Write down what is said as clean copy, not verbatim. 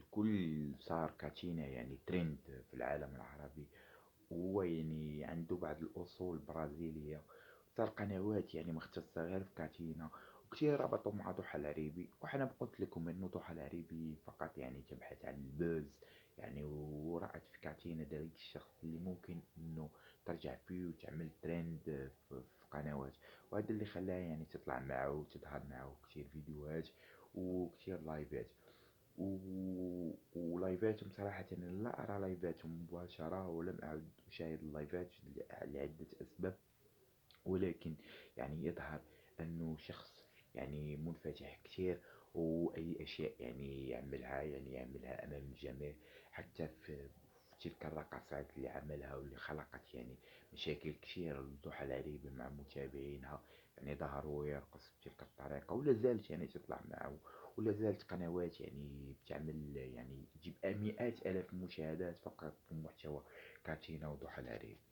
الكل صار كاتينا يعني ترند في العالم العربي. وهو يعني عنده بعض الأصول برازيلية. صار قنوات يعني مختصة غير في كاتينا، وكتير ربطوا مع ضحى العريبي. وأنا قلت لكم إنه ضحى العريبي فقط يعني تبحث عن البوز يعني، ورأت في كاتينا ذلك الشخص اللي ممكن إنه ترجع فيه وتعمل ترند في قنوات. وهذا اللي خلاها يعني تطلع معه وتظهر معه كتير فيديوهات وكتير لايفات. ولايفاتهم صراحة أنا لا أرى لايفاتهم مباشرة، ولم أعد أشاهد اللايفات لعدة أسباب. ولكن يعني يظهر أنه شخص يعني منفتح كتير، وأي أشياء يعني يعملها أمام الجميع. حتى في تلك الرقصات اللي عملها واللي خلقت يعني مشاكل كثير لضحى العريبي مع متابعينها. يعني ظهروا يرقص بتلك الطريقة، ولا زالت يعني تطلع معه، ولا زالت قنوات يعني بتعمل يعني تجيب مئات آلاف المشاهدات فقط بمحتوى كاتينا وضحى العريبي.